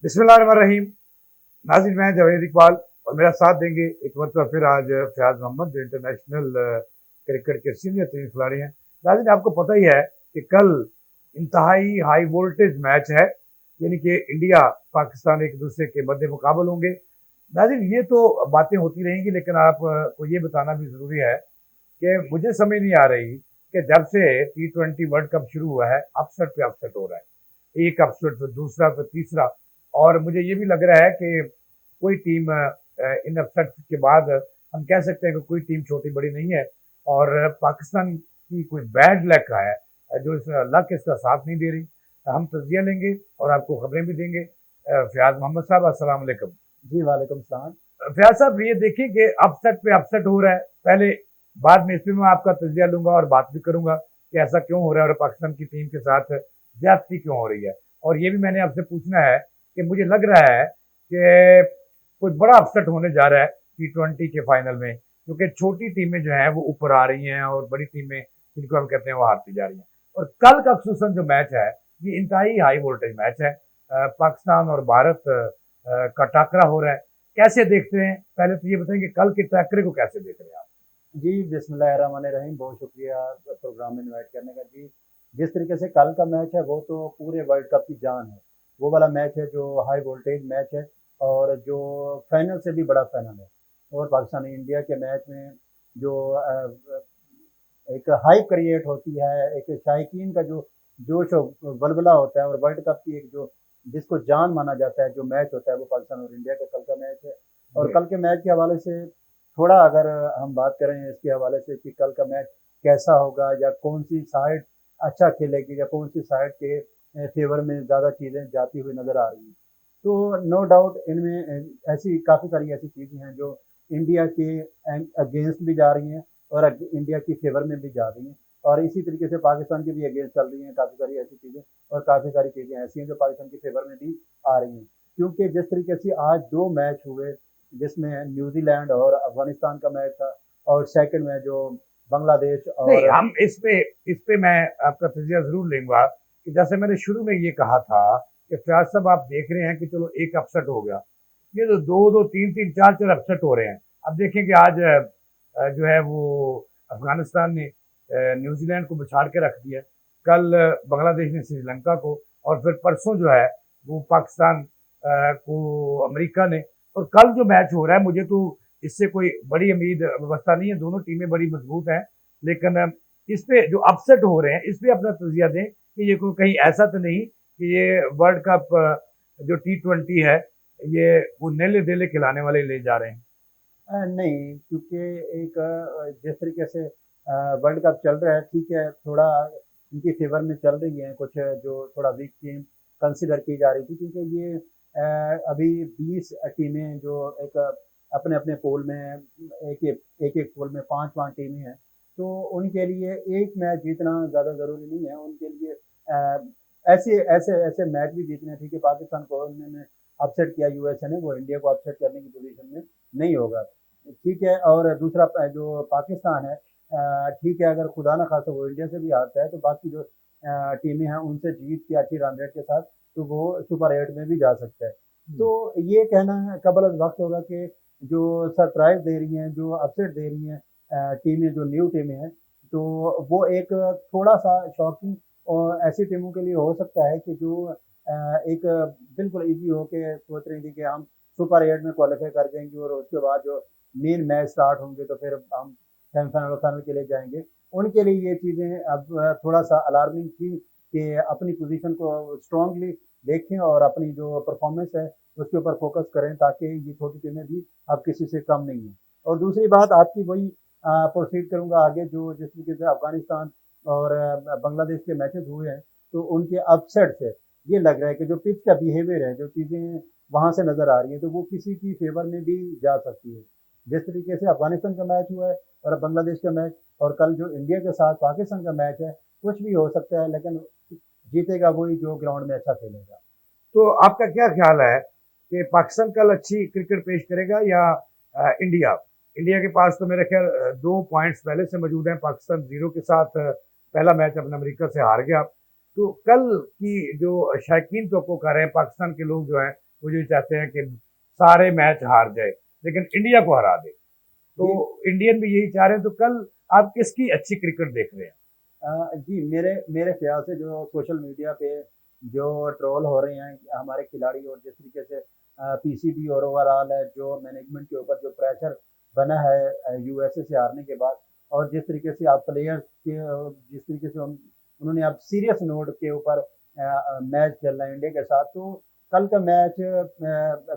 बिस्मिल्लाहिर्रहमानिर्रहीम। नाज़रीन, मैं जावेद इकबाल और मेरा साथ देंगे एक मरतबा फिर आज फयाज मोहम्मद, जो इंटरनेशनल क्रिकेट के सीनियर तरीन खिलाड़ी हैं। नाज़रीन, आपको पता ही है कि कल इंतहाई हाई वोल्टेज मैच है, यानी कि इंडिया पाकिस्तान एक दूसरे के मद्दे मुकाबल होंगे। नाज़रीन, ये तो बातें होती रहेंगी, लेकिन आपको ये बताना भी ज़रूरी है कि मुझे समझ नहीं आ रही कि जब से T20 वर्ल्ड कप शुरू हुआ है, अपसेट पे अपसेट हो रहा है। एक अपसेट फिर दूसरा फिर तीसरा, और मुझे ये भी लग रहा है कि कोई टीम इन अपसेट के बाद हम कह सकते हैं कि कोई टीम छोटी बड़ी नहीं है, और पाकिस्तान की कोई बैड लक है जो इस लक इसका साथ नहीं दे रही। हम तजिया लेंगे और आपको खबरें भी देंगे। फयाज मोहम्मद साहब, अस्सलाम वालेकुम। जी वालेकुम सलाम। फयाज साहब, ये देखिए कि अपसेट पे अपसेट हो रहा है। पहले बाद में इसमें मैं आपका तजिया लूंगा और बात भी करूंगा कि ऐसा क्यों हो रहा है और पाकिस्तान की टीम के साथ ज्यादती क्यों हो रही है। और ये भी मैंने आपसे पूछना है कि मुझे लग रहा है कि कोई बड़ा अपसेट होने जा रहा है T20 के फाइनल में, क्योंकि छोटी टीमें जो हैं वो ऊपर आ रही हैं और बड़ी टीमें जिनको हम कहते हैं वो हारती जा रही हैं। और कल का खुसूसन जो मैच है, ये इंतहाई हाई वोल्टेज मैच है। पाकिस्तान और भारत का टाकरा हो रहा है। कैसे देखते हैं, पहले तो ये बताएं कि कल के टैकरे को कैसे देख रहे हैं आप। जी बिस्मिल्लाहिर्रहमानिर्रहीम, बहुत शुक्रिया प्रोग्राम में इनवाइट करने का। जी, जिस तरीके से कल का मैच है वो तो पूरे वर्ल्ड कप की जान है। वो वाला मैच है जो हाई वोल्टेज मैच है और जो फाइनल से भी बड़ा फाइनल है। और पाकिस्तान इंडिया के मैच में जो एक हाइप क्रिएट होती है, एक शायकीन का जो जोश और बलबला होता है, और वर्ल्ड कप की एक जो जिसको जान माना जाता है जो मैच होता है, वो पाकिस्तान और इंडिया का कल का मैच है। और जी। कल के मैच के हवाले से थोड़ा अगर हम बात करें इसके हवाले से कि कल का मैच कैसा होगा या कौन सी साइड अच्छा खेलेगी या कौन सी साइड के फेवर में ज़्यादा चीज़ें जाती हुई नज़र आ रही हैं, तो नो डाउट इनमें ऐसी काफ़ी सारी ऐसी चीज़ें हैं जो इंडिया के अगेंस्ट भी जा रही हैं और इंडिया की फेवर में भी जा रही हैं। और इसी तरीके से पाकिस्तान की भी अगेंस्ट चल रही हैं काफ़ी सारी ऐसी चीज़ें, और काफ़ी सारी चीज़ें ऐसी हैं जो पाकिस्तान की फेवर में भी आ रही हैं। क्योंकि जिस तरीके से आज दो मैच हुए, जिसमें न्यूजीलैंड और अफगानिस्तान का मैच था, और सेकंड में जो बांग्लादेश नहीं, और हम इस पे मैं आपका तजिया जरूर लूंगा कि जैसे मैंने शुरू में ये कहा था कि फयाज साहब, आप देख रहे हैं कि चलो एक अपसेट हो गया, ये तो दो दो तीन तीन चार चार अपसेट हो रहे हैं। अब देखें कि आज जो है वो अफगानिस्तान ने न्यूजीलैंड को बिछाड़ के रख दिया। कल बांग्लादेश ने श्रीलंका को, और फिर परसों जो है वो पाकिस्तान को अमेरिका ने। और कल जो मैच हो रहा है, मुझे तो इससे कोई बड़ी उम्मीद व्यवस्था नहीं है। दोनों टीमें बड़ी मजबूत हैं, लेकिन इस पे जो अपसेट हो रहे हैं इस पे अपना तजिया दें कि ये कोई कहीं ऐसा तो नहीं कि ये वर्ल्ड कप जो T20 है, ये वो नेले देले खिलाने वाले ले जा रहे हैं। नहीं, क्योंकि एक जिस तरीके से वर्ल्ड कप चल रहा है, ठीक है, थोड़ा इनकी फेवर में चल रही है कुछ जो थोड़ा वीक टीम कंसिडर की जा रही थी, क्योंकि ये अभी 20 टीमें जो एक अपने अपने पोल में एक एक पोल में पांच पांच टीमें हैं, तो उनके लिए एक मैच जीतना ज़्यादा ज़रूरी नहीं है। उनके लिए ऐसे ऐसे ऐसे मैच भी जीतने हैं। ठीक है, पाकिस्तान को उन्होंने अपसेट किया, यूएसए ने, वो इंडिया को अपसेट करने की पोजीशन में नहीं होगा। ठीक है, और दूसरा जो पाकिस्तान है, ठीक है, अगर खुदा ना खास्ता वो इंडिया से भी हारता है, तो बाकी जो टीमें हैं उनसे जीत के अच्छी रन रेट के साथ तो वो सुपर एट में भी जा सकता है। तो ये कहना है कबल वक्त होगा कि जो सरप्राइज दे रही हैं, जो अपसेट दे रही हैं टीमें, जो न्यू टीमें हैं, तो वो एक थोड़ा सा शॉकिंग और ऐसी टीमों के लिए हो सकता है कि जो एक बिल्कुल इजी हो के सोच रही थी कि हम सुपर एट में क्वालिफाई कर जाएंगे और उसके बाद जो मेन मैच स्टार्ट होंगे तो फिर हम सेमीफाइनल और फाइनल के लिए जाएंगे। उनके लिए ये चीज़ें अब थोड़ा सा अलार्मिंग थी कि अपनी पोजीशन को स्ट्रांगली देखें और अपनी जो परफॉर्मेंस है उसके ऊपर फोकस करें, ताकि ये छोटी टीमें भी अब किसी से कम नहीं है। और दूसरी बात आपकी वही प्रोसीड करूंगा आगे, जो जिस तरीके से अफगानिस्तान और बांग्लादेश के मैचेस हुए हैं, तो उनके अपसेट से ये लग रहा है कि जो पिच का बिहेवियर है, जो चीज़ें वहां से नजर आ रही है, तो वो किसी की फेवर में भी जा सकती है। जिस तरीके से अफगानिस्तान का मैच हुआ है और बांग्लादेश का मैच, और कल जो इंडिया के साथ पाकिस्तान का मैच है, कुछ भी हो सकता है, लेकिन जीतेगा वही जो ग्राउंड में अच्छा खेलेगा। तो आपका क्या ख्याल है कि पाकिस्तान कल अच्छी क्रिकेट पेश करेगा या इंडिया? इंडिया के पास तो मेरे ख्याल 2 पॉइंट्स पहले से मौजूद हैं। पाकिस्तान जीरो के साथ पहला मैच अपने अमेरिका से हार गया। तो कल की जो शायकीन तो कर रहे हैं, पाकिस्तान के लोग जो हैं वो जो चाहते हैं कि सारे मैच हार जाए लेकिन इंडिया को हरा दे। तो जी इंडियन भी यही चाह रहे हैं। तो कल आप किसकी अच्छी क्रिकेट देख रहे हैं? जी मेरे मेरे ख्याल से जो सोशल मीडिया पे जो ट्रोल हो रहे हैं हमारे खिलाड़ी और जिस तरीके से पीसीबी और ओवरऑल है जो मैनेजमेंट के ऊपर जो प्रेशर बना है यूएसए से हारने के बाद और जिस तरीके से आप प्लेयर्स के जिस तरीके से उन्होंने अब सीरियस नोट के ऊपर मैच खेल रहे हैं इंडिया के साथ तो कल का मैच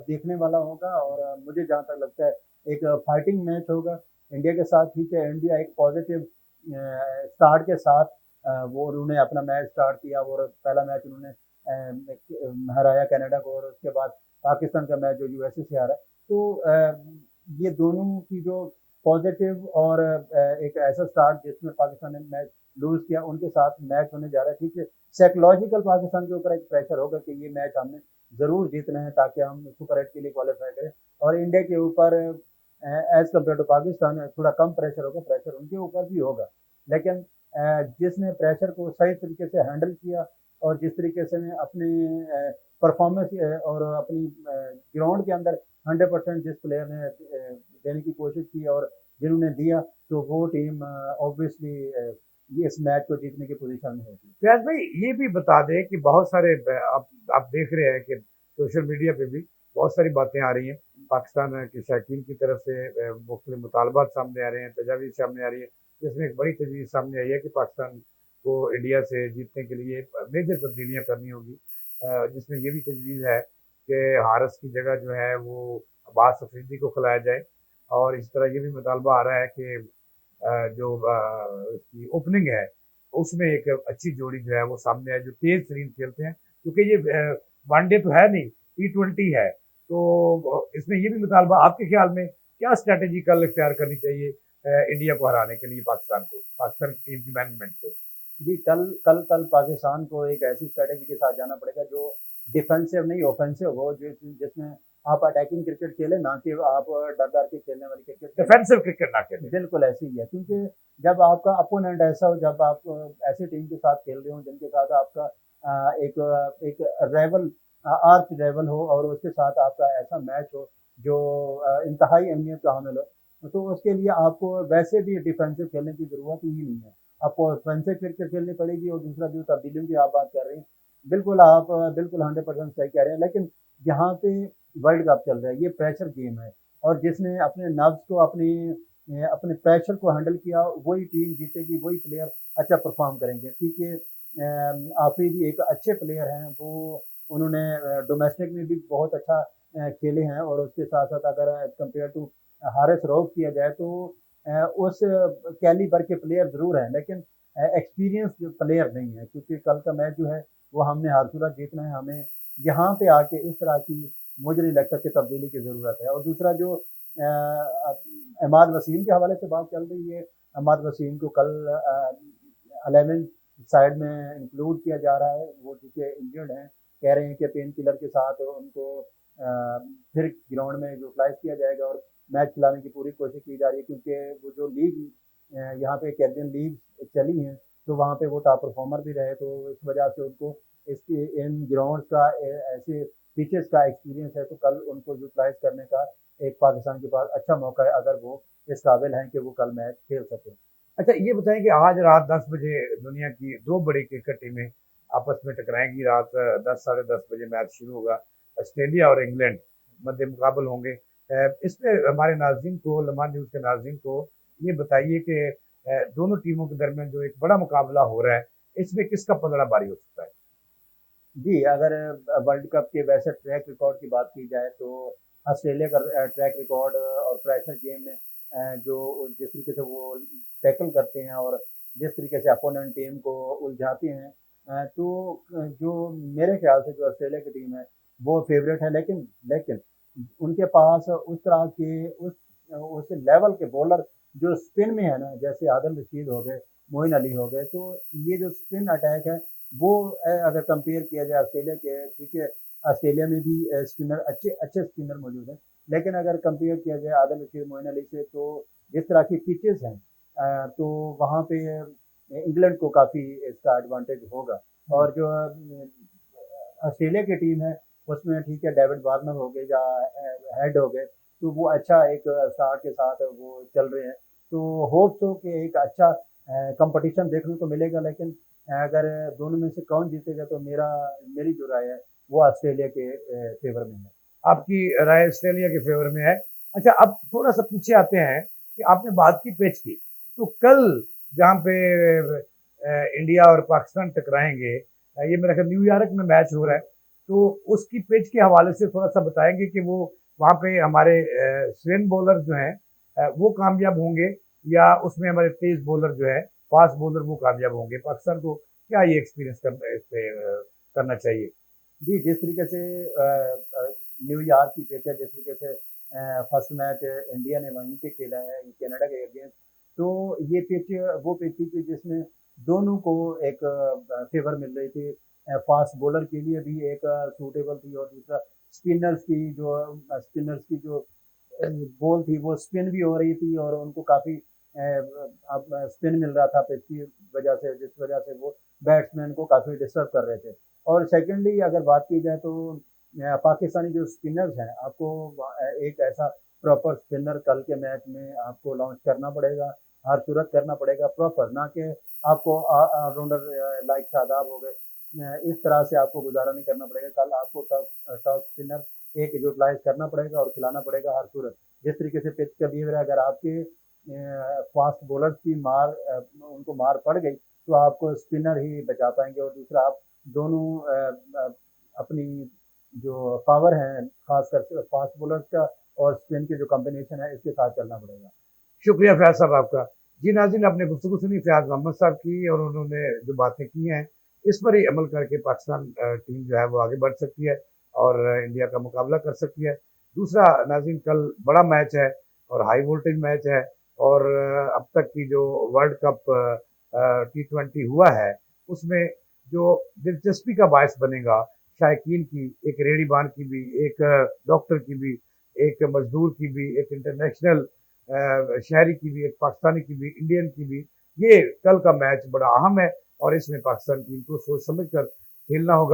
देखने वाला होगा और मुझे जहाँ तक लगता है एक फाइटिंग मैच होगा इंडिया के साथ। ठीक है इंडिया एक पॉजिटिव स्टार्ट के साथ वो उन्होंने अपना मैच स्टार्ट किया और पहला मैच उन्होंने हराया कनाडा को और उसके बाद पाकिस्तान का मैच जो यूएसए से हारा। तो ये दोनों की जो पॉजिटिव और एक ऐसा स्टार्ट जिसमें पाकिस्तान ने मैच लूज किया उनके साथ मैच होने जा रहा है। ठीक है साइकोलॉजिकल पाकिस्तान के ऊपर एक प्रेशर होगा कि ये मैच हमने जरूर जीतना है ताकि हम सुपर एट के लिए क्वालिफाई करें और इंडिया के ऊपर एज कम्पेयर टू पाकिस्तान थोड़ा कम प्रेशर होगा। प्रेशर उनके ऊपर भी होगा लेकिन जिसने प्रेशर को सही तरीके से हैंडल किया और जिस तरीके से अपने परफॉर्मेंस और अपनी ग्राउंड के अंदर 100% जिस प्लेयर ने देने की कोशिश की और जिन्होंने दिया तो वो टीम ऑब्वियसली ये इस मैच को जीतने की पोजीशन में होगी। फैज भाई ये भी बता दें कि बहुत सारे आप देख रहे हैं कि सोशल मीडिया पे भी बहुत सारी बातें आ रही हैं पाकिस्तान के शौकीन की तरफ से। मुख्तलिफ मुतालबात सामने आ रहे हैं, तजावीज़ सामने आ रही है, जिसमें एक बड़ी तजवीज़ सामने आई है कि पाकिस्तान को इंडिया से जीतने के लिए मेजर तब्दीलियाँ करनी होगी। जिसमें ये भी तजवीज़ है कि हारस की जगह जो है वो अब्बास अफरीदी को खिलाया जाए। और इस तरह ये भी मुतालबा आ रहा है कि जो उसकी ओपनिंग है उसमें एक अच्छी जोड़ी जो है वो सामने है जो तेज तरीन खेलते हैं, क्योंकि ये वनडे तो है नहीं, T20 है। तो इसमें ये भी मुतालबा, आपके ख्याल में क्या स्ट्रैटेजी कल इख्तियार करनी चाहिए इंडिया को हराने के लिए पाकिस्तान को, पाकिस्तान की टीम की मैनेजमेंट को? जी कल कल कल पाकिस्तान को एक ऐसी स्ट्रेटेजी के साथ जाना पड़ेगा जो डिफेंसिव नहीं ऑफेंसिव हो जिसमें आप अटैकिंग क्रिकेट खेले ना कि आप डर डर के खेलने वाली क्रिकेट खेलें। डिफेंसिव क्रिकेट ना खेले। बिल्कुल ऐसे ही है क्योंकि जब आपका अपोनेंट ऐसा हो जब आप ऐसी टीम के साथ खेल रहे हो जिनके साथ आपका एक रेवल आर्च रेवल हो और उसके साथ आपका ऐसा मैच हो जो इंतहाई अहमियत का हामिल हो तो उसके लिए आपको वैसे भी डिफेंसिव खेलने की ज़रूरत ही नहीं है। आपको ऑफेंसिव क्रिकेट खेलनी पड़ेगी और दूसरा जो तब्दीलियों की आप बात कर रहे हैं बिल्कुल आप बिल्कुल 100% सही कह रहे हैं। लेकिन यहाँ पे वर्ल्ड कप चल रहा है ये प्रेशर गेम है और जिसने अपने नब्ज को अपने प्रेशर को हैंडल किया वही टीम जीतेगी वही प्लेयर अच्छा परफॉर्म करेंगे। क्योंकि आफरीदी एक अच्छे प्लेयर हैं वो उन्होंने डोमेस्टिक में भी बहुत अच्छा खेले हैं और उसके साथ साथ अगर कंपेयर टू हारिस रऊफ किया जाए तो उस कैलिबर के प्लेयर ज़रूर हैं लेकिन एक्सपीरियंस प्लेयर नहीं है क्योंकि कल का मैच जो है वो हमने हर सूरत जीतना है। हमें यहाँ पे आके इस तरह की मुझे नहीं लगता कि तब्दीली की ज़रूरत है। और दूसरा जो अहमद वसीम के हवाले से बात चल रही है अहमद वसीम को कल 11 साइड में इंक्लूड किया जा रहा है वो चूँकि इंजर्ड हैं कह रहे हैं कि पेन किलर के साथ उनको फिर ग्राउंड में यूटिलाइज किया जाएगा और मैच खिलाने की पूरी कोशिश की जा रही है क्योंकि वो जो लीग यहाँ पे कैरिबियन लीग चली हैं तो वहाँ पे वो टॉप परफॉर्मर भी रहे तो इस वजह से उनको इसके इन ग्राउंड का ऐसे पिचेस का एक्सपीरियंस है तो कल उनको यूटिलाइज करने का एक पाकिस्तान के पास अच्छा मौका है अगर वो इस काबिल हैं कि वो कल मैच खेल सकें। अच्छा ये बताएं कि आज रात 10 बजे दुनिया की दो बड़ी क्रिकेट टीमें आपस में टकराएंगी। रात 10 साढ़े 10 बजे मैच शुरू होगा। ऑस्ट्रेलिया और इंग्लैंड मध्य मुकाबल होंगे। इसमें हमारे नाजरीन को, लम्हा न्यूज़ के नाजरीन को ये बताइए कि दोनों टीमों के दरमियान जो एक बड़ा मुकाबला हो रहा है इसमें किसका पलड़ा भारी हो सकता है? जी अगर वर्ल्ड कप के वैसे ट्रैक रिकॉर्ड की बात की जाए तो ऑस्ट्रेलिया का ट्रैक रिकॉर्ड और प्रेशर गेम में जो जिस तरीके से वो टैकल करते हैं और जिस तरीके से अपोनेंट टीम को उलझाते हैं तो जो मेरे ख्याल से जो ऑस्ट्रेलिया की टीम है वो फेवरेट है। लेकिन लेकिन उनके पास उस तरह के उस लेवल के बॉलर जो स्पिन में है ना जैसे आदिल रशीद हो गए मोइन अली हो गए तो ये जो स्पिन अटैक है वो अगर कंपेयर किया जाए ऑस्ट्रेलिया के ठीक है ऑस्ट्रेलिया में भी स्पिनर अच्छे अच्छे स्पिनर मौजूद हैं लेकिन अगर कंपेयर किया जाए आदिल रशीद मोइन अली से तो जिस तरह की पिचेस हैं तो वहाँ पे इंग्लैंड को काफ़ी इसका एडवांटेज होगा। और जो ऑस्ट्रेलिया की टीम है उसमें ठीक है डेविड वार्नर हो गए या हेड हो गए, तो वो अच्छा एक स्टार्ट के साथ वो चल रहे हैं। तो होप सो कि एक अच्छा कंपटीशन देखने को मिलेगा, लेकिन अगर दोनों में से कौन जीतेगा तो मेरी जो राय है वो ऑस्ट्रेलिया के फेवर में है। आपकी राय ऑस्ट्रेलिया के फेवर में है। अच्छा, अब थोड़ा सा पीछे आते हैं कि आपने बात की पिच की, तो कल जहाँ पे इंडिया और पाकिस्तान टकराएंगे, ये मेरा ख्याल न्यूयॉर्क में मैच हो रहा है, तो उसकी पिच के हवाले से थोड़ा सा बताएंगे कि वो वहाँ पे हमारे स्पिन बॉलर जो हैं वो कामयाब होंगे, या उसमें हमारे तेज बॉलर जो है, फास्ट बॉलर, वो कामयाब होंगे। पाकिस्तान को क्या ये एक्सपीरियंस करना, इस पे करना चाहिए? जी, जिस तरीके से न्यूयॉर्क की पिच है, जिस तरीके से फर्स्ट मैच इंडिया ने वहीं पे खेला है कनाडा के अगेंस्ट, तो ये पिच वो पिच थी कि जिसमें दोनों को एक फेवर मिल रही थी। फास्ट बॉलर के लिए भी एक सूटेबल थी, और दूसरा स्पिनर्स की जो बॉल थी वो स्पिन भी हो रही थी, और उनको काफ़ी अब स्पिन मिल रहा था पिच की वजह से, जिस वजह से वो बैट्समैन को काफ़ी डिस्टर्ब कर रहे थे। और सेकेंडली अगर बात की जाए तो पाकिस्तानी जो स्पिनर्स हैं, आपको एक ऐसा प्रॉपर स्पिनर कल के मैच में आपको लॉन्च करना पड़ेगा, हर सूरत करना पड़ेगा प्रॉपर, ना कि आपको ऑलराउंडर लाइक शादाब हो गए, इस तरह से आपको गुजारा नहीं करना पड़ेगा। कल आपको टॉप स्पिनर एक यूटिलाइज करना पड़ेगा और खिलाना पड़ेगा हर सूरत। जिस तरीके से पिच का बिहेवियर है, अगर आपके फास्ट बॉलर्स की उनको मार पड़ गई तो आपको स्पिनर ही बचा पाएंगे, और दूसरा आप दोनों अपनी जो पावर है खासकर फास्ट बॉलर्स का और स्पिन के जो कॉम्बिनेशन है इसके साथ चलना पड़ेगा। शुक्रिया फयाज साहब आपका। जी नाज़रीन, आपने गुफ्तगू सुनी फयाज मोहम्मद साहब की, और उन्होंने जो बातें की हैं इस पर ही अमल करके पाकिस्तान टीम जो है वो आगे बढ़ सकती है और इंडिया का मुकाबला कर सकती है। दूसरा नाज़रीन, कल बड़ा मैच है और हाई वोल्टेज मैच है, और अब तक की जो वर्ल्ड कप T20 हुआ है उसमें जो दिलचस्पी का बायस बनेगा, शायकीन की, एक रेहड़ीबान की भी, एक डॉक्टर की भी, एक मजदूर की भी, एक इंटरनेशनल शहरी की भी, एक पाकिस्तानी की भी, इंडियन की भी, ये कल का मैच बड़ा अहम है, और इसमें पाकिस्तान टीम को सोच समझ कर खेलना होगा।